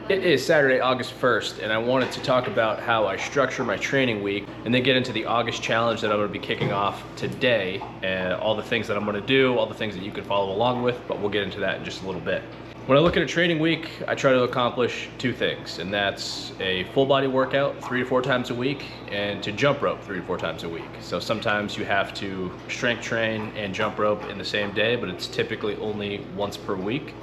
It is Saturday, August 1st, and I wanted to talk about how I structure my training week and then get into the August challenge that I'm going to be kicking off today, and all the things that I'm going to do, all the things that you can follow along with, but we'll get into that in just a little bit. When I look at a training week, I try to accomplish two things, and that's a full body workout 3 to 4 times a week and to jump rope 3 to 4 times a week. So sometimes you have to strength train and jump rope in the same day, but it's typically only once per week.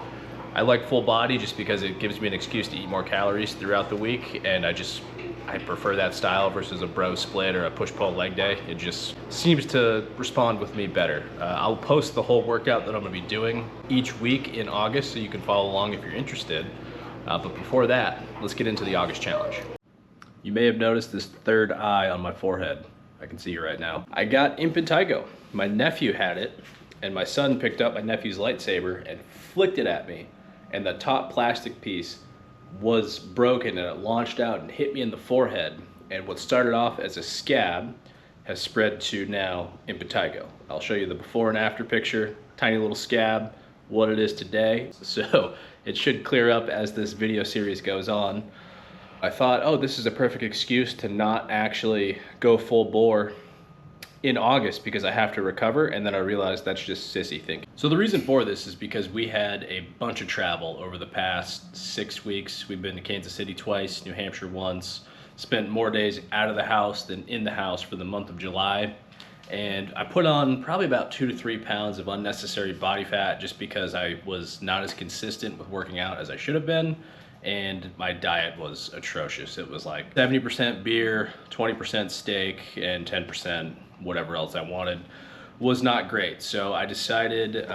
I like full body just because it gives me an excuse to eat more calories throughout the week, and I prefer that style versus a bro split or a push-pull leg day. It just seems to respond with me better. I'll post the whole workout that I'm gonna be doing each week in August so you can follow along if you're interested. But before that, let's get into the August challenge. You may have noticed this third eye on my forehead. I can see you right now. I got impetigo. My nephew had it, and my son picked up my nephew's lightsaber and flicked it at me. And the top plastic piece was broken and it launched out and hit me in the forehead. And what started off as a scab has spread to now impetigo. I'll show you the before and after picture, tiny little scab, what it is today. So it should clear up as this video series goes on. I thought, oh, this is a perfect excuse to not actually go full bore in August because I have to recover, and then I realized that's just sissy thinking. So the reason for this is because we had a bunch of travel over the past 6 weeks. We've been to Kansas City twice, New Hampshire once, spent more days out of the house than in the house for the month of July. And I put on probably about 2 to 3 pounds of unnecessary body fat just because I was not as consistent with working out as I should have been. And my diet was atrocious. It was like 70% beer, 20% steak, and 10% whatever else I wanted. Was not great. So I decided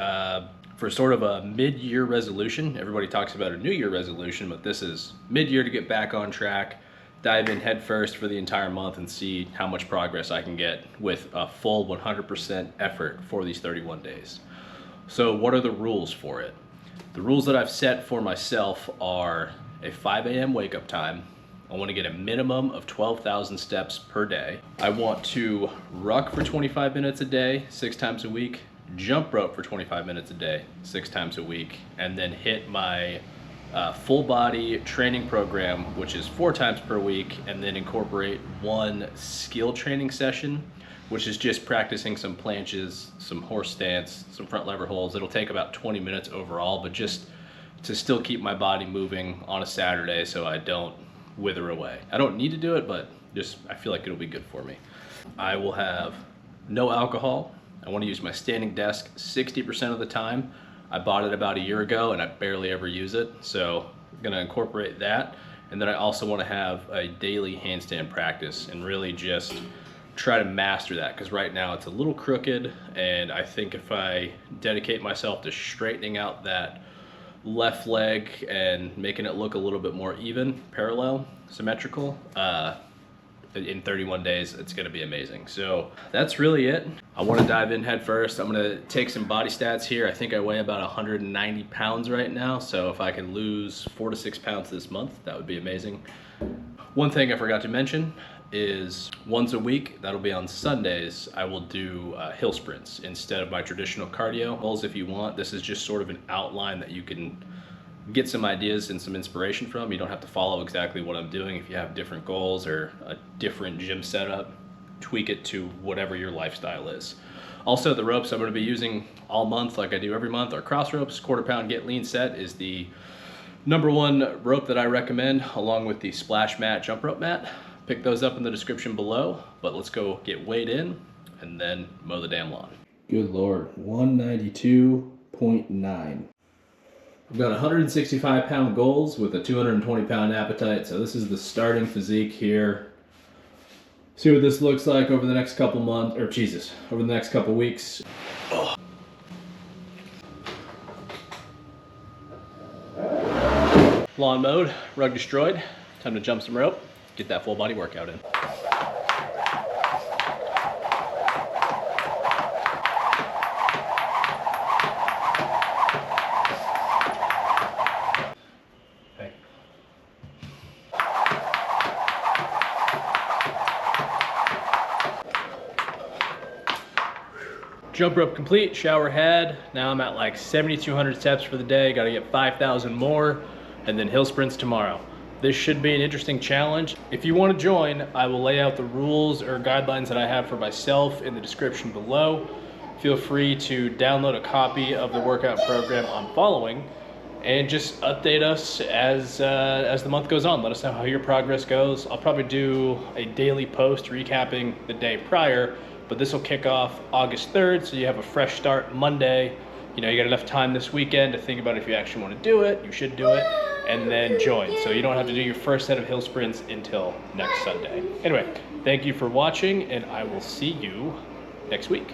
for sort of a mid-year resolution. Everybody talks about a New Year resolution, but this is mid-year to get back on track, dive in head first for the entire month and see how much progress I can get with a full 100% effort for these 31 days. So what are the rules for it? The rules that I've set for myself are a 5 a.m. wake up time. I want to get a minimum of 12,000 steps per day. I want to ruck for 25 minutes a day, 6 times a week, jump rope for 25 minutes a day, 6 times a week, and then hit my full body training program, which is 4 times per week, and then incorporate 1 skill training session, which is just practicing some planches, some horse stance, some front lever holds. It'll take about 20 minutes overall, but just to still keep my body moving on a Saturday so I don't wither away. I don't need to do it, but just I feel like it'll be good for me. I will have no alcohol. I want to use my standing desk 60% of the time. I bought it about a year ago and I barely ever use it, so I'm gonna incorporate that. And then I also want to have a daily handstand practice and really just try to master that, because right now it's a little crooked, and I think if I dedicate myself to straightening out that left leg and making it look a little bit more even, parallel, symmetrical, in 31 days, it's gonna be amazing. So that's really it. I wanna dive in head first. I'm gonna take some body stats here. I think I weigh about 190 pounds right now, so if I can lose 4 to 6 pounds this month, that would be amazing. One thing I forgot to mention is once a week, that'll be on Sundays, I will do hill sprints instead of my traditional cardio. Goals, if you want, this is just sort of an outline that you can get some ideas and some inspiration from. You don't have to follow exactly what I'm doing. If you have different goals or a different gym setup, tweak it to whatever your lifestyle is. Also, the ropes I'm going to be using all month like I do every month are cross ropes. Quarter pound get lean set is the #1 rope that I recommend, along with the splash mat, jump rope mat. Pick those up in the description below, but let's go get weighed in and then mow the damn lawn. Good Lord, 192.9. I've got 165 pound goals with a 220 pound appetite, so this is the starting physique here. See what this looks like over the next couple months, or Jesus, over the next couple weeks. Oh. Lawn mowed, rug destroyed, time to jump some rope. Get that full body workout in. Hey. Jump rope complete, shower had. Now I'm at like 7,200 steps for the day. Got to get 5,000 more. and then hill sprints tomorrow. This should be an interesting challenge. If you want to join, I will lay out the rules or guidelines that I have for myself in the description below. Feel free to download a copy of the workout program I'm following and just update us as the month goes on. Let us know how your progress goes. I'll probably do a daily post recapping the day prior, but this will kick off August 3rd, so you have a fresh start Monday. You know, you got enough time this weekend to think about if you actually want to do it. You should do it, and then join. So you don't have to do your first set of hill sprints until next Sunday. Anyway, thank you for watching, and I will see you next week.